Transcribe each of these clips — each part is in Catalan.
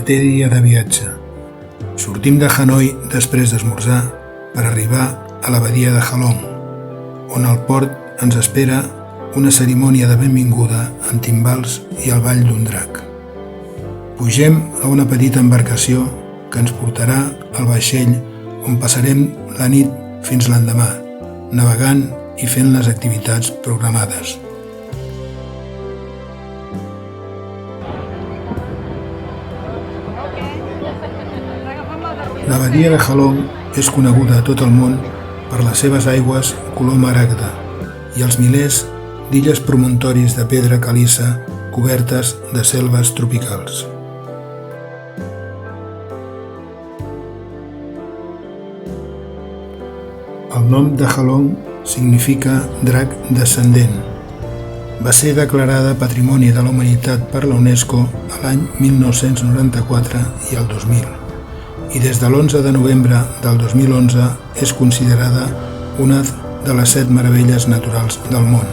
setè dia de viatge. Sortim de Hanoi després d'esmorzar per arribar a la badia de Halong, on al port ens espera una cerimònia de benvinguda amb timbals i el ball d'un drac. Pugem a una petita embarcació que ens portarà al vaixell on passarem la nit fins l'endemà, navegant i fent les activitats programades. La badia de Halong és coneguda a tot el món per les seves aigües color maragda i els milers d'illes promontoris de pedra caliça cobertes de selves tropicals. El nom de Halong significa drac descendent. Va ser declarada Patrimoni de la Humanitat per la UNESCO a l'any 1994 i el 2000, i des de l'11 de novembre del 2011 és considerada una de les 7 meravelles naturals del món.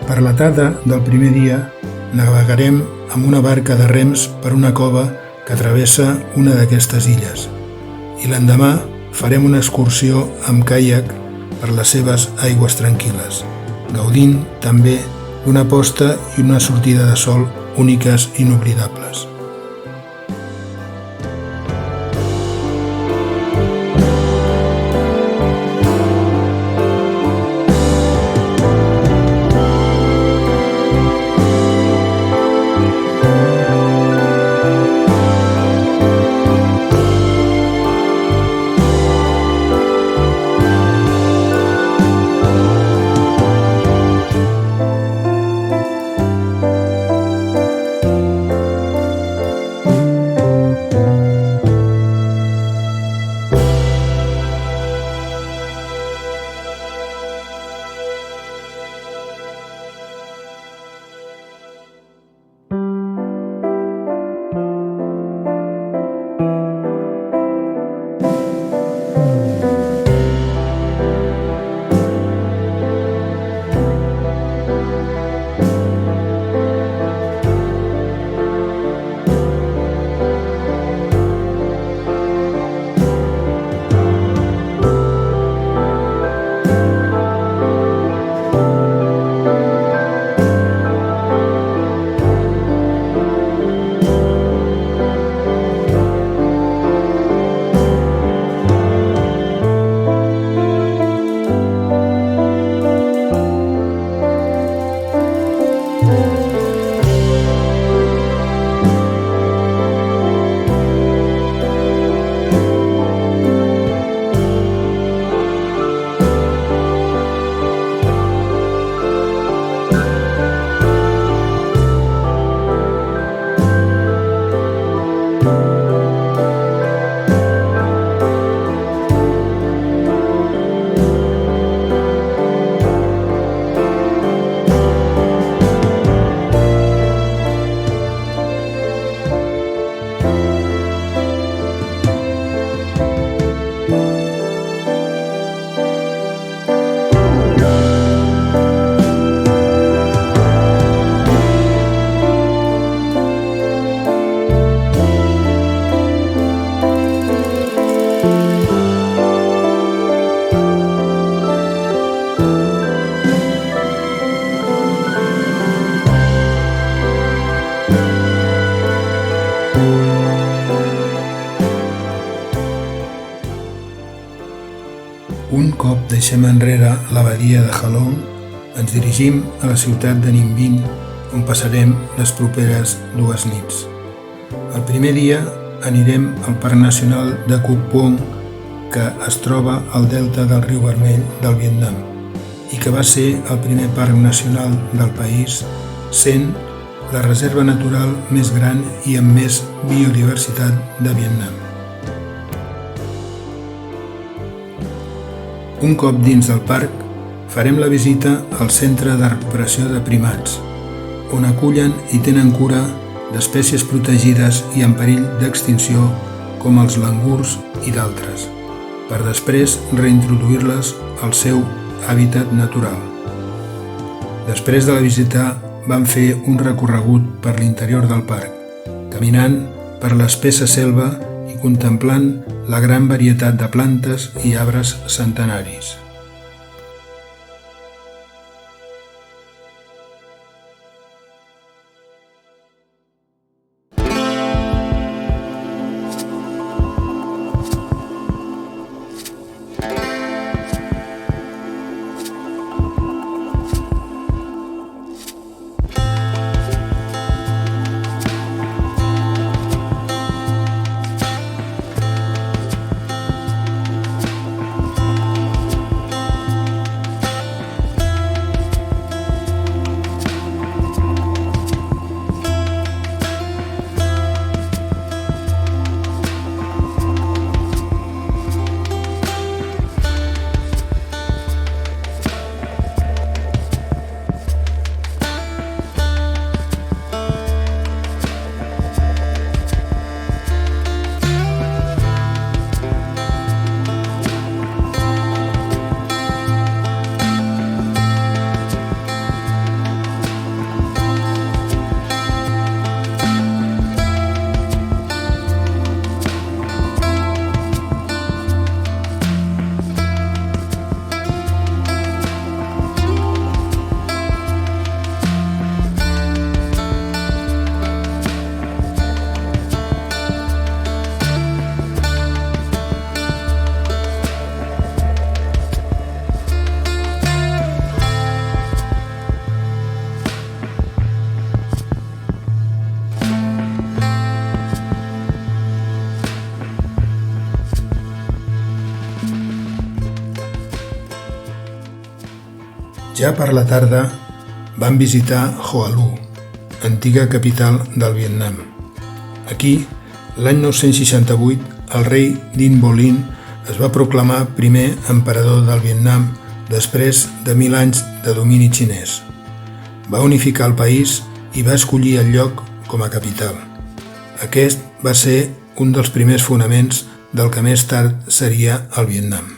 Per la tarda del primer dia navegarem amb una barca de rems per una cova que travessa una d'aquestes illes i l'endemà farem una excursió amb caiac per les seves aigües tranquil·les, gaudint també d'una posta i una sortida de sol úniques i inoblidables. Un cop deixem enrere la badia de Halong, ens dirigim a la ciutat de Ninh Binh, on passarem les properes 2 nits. El primer dia anirem al Parc Nacional de Cuc Phuong, que es troba al delta del riu Vermell del Vietnam i que va ser el primer parc nacional del país, sent la reserva natural més gran i amb més biodiversitat de Vietnam. Un cop dins del parc, farem la visita al Centre de Recuperació de Primats, on acullen i tenen cura d'espècies protegides i en perill d'extinció com els langurs i d'altres, per després reintroduir-les al seu hàbitat natural. Després de la visita vam fer un recorregut per l'interior del parc, caminant per l'espessa selva i contemplant la gran varietat de plantes i arbres centenaris. Ja per la tarda vam visitar Hoa Lu, antiga capital del Vietnam. Aquí, l'any 968, el rei Dinh Bo Linh es va proclamar primer emperador del Vietnam després de 1000 anys de domini xinès. Va unificar el país i va escollir el lloc com a capital. Aquest va ser un dels primers fonaments del que més tard seria el Vietnam.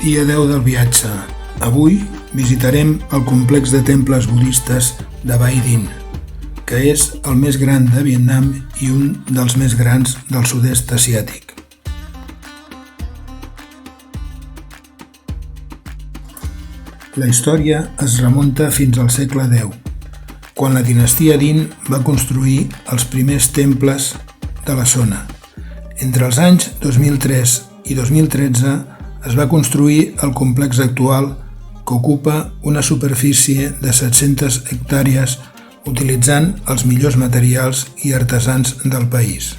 Dia 10 del viatge. Avui visitarem el complex de temples budistes de Bai Dinh, que és el més gran de Vietnam i un dels més grans del sud-est asiàtic. La història es remunta fins al segle X, quan la dinastia Dinh va construir els primers temples de la zona. Entre els anys 2003 i 2013 es va construir el complex actual, que ocupa una superfície de 700 hectàrees utilitzant els millors materials i artesans del país.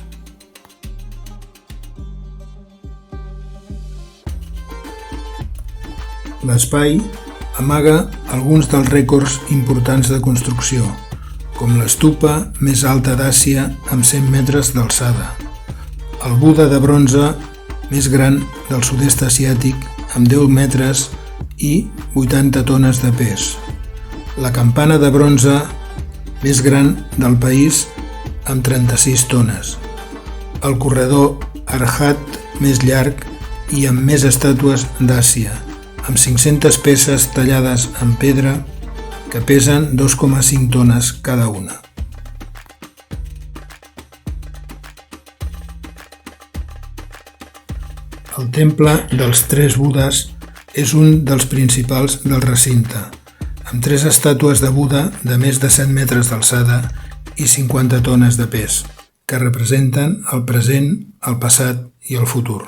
L'espai amaga alguns dels rècords importants de construcció, com l'estupa més alta d'Àsia amb 100 metres d'alçada, el Buda de bronze més gran del sud-est asiàtic amb 10 metres i 80 tones de pes, la campana de bronze més gran del país amb 36 tones, el corredor Arhat més llarg i amb més estàtues d'Àsia, amb 500 peces tallades en pedra que pesen 2,5 tones cada una. El temple dels tres Budes és un dels principals del recinte, amb 3 estàtues de Buda de més de 7 metres d'alçada i 50 tones de pes, que representen el present, el passat i el futur.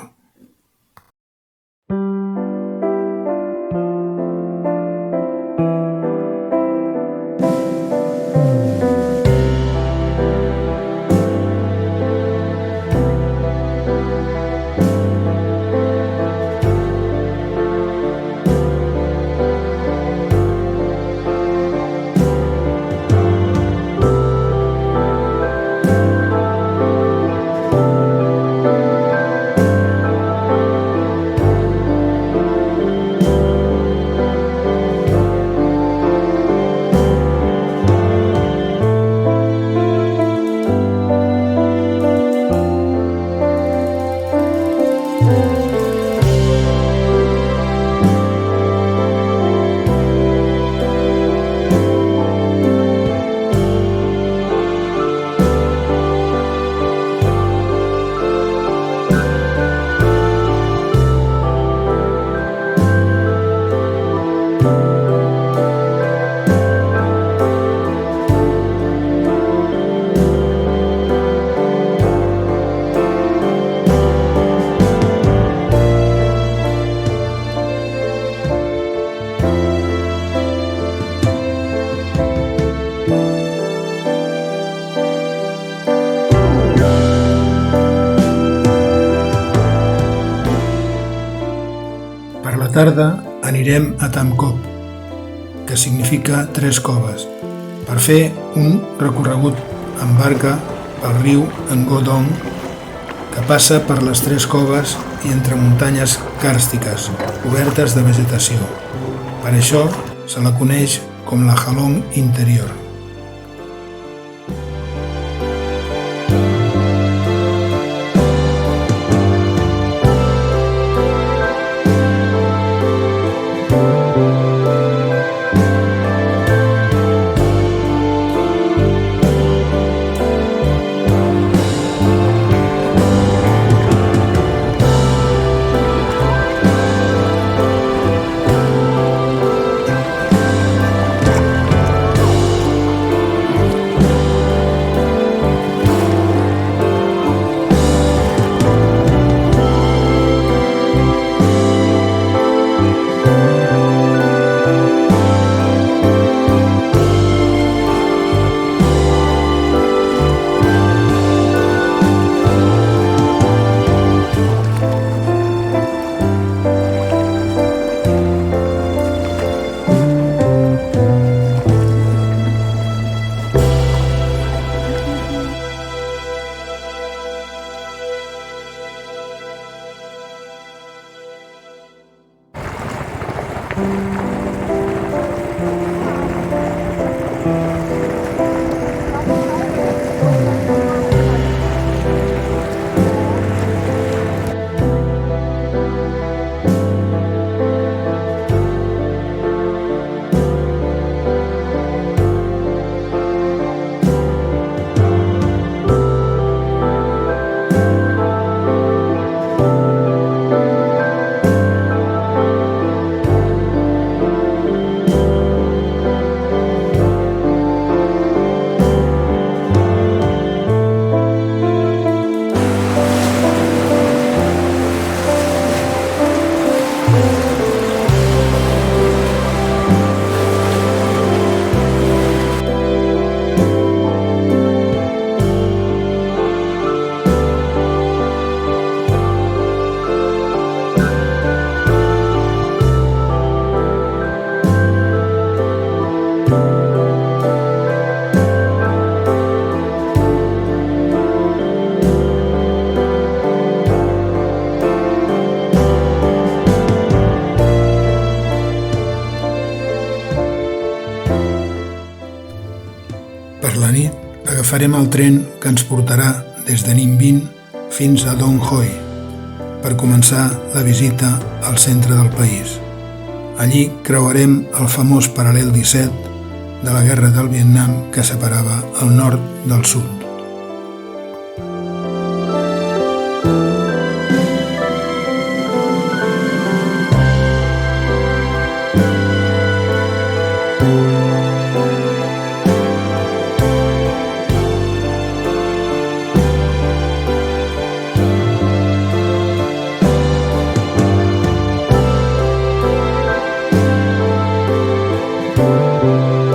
Per la tarda anirem a Tam Cop, que significa 3 coves, per fer un recorregut en barca pel riu Ngo Dong, que passa per les 3 coves i entre muntanyes càrstiques cobertes de vegetació. Per això se la coneix com la Halong Interior. Agafarem el tren que ens portarà des de Ninh Binh fins a Dong Hoi per començar la visita al centre del país. Allí creuarem el famós paral·lel 17 de la guerra del Vietnam que separava el nord del sud.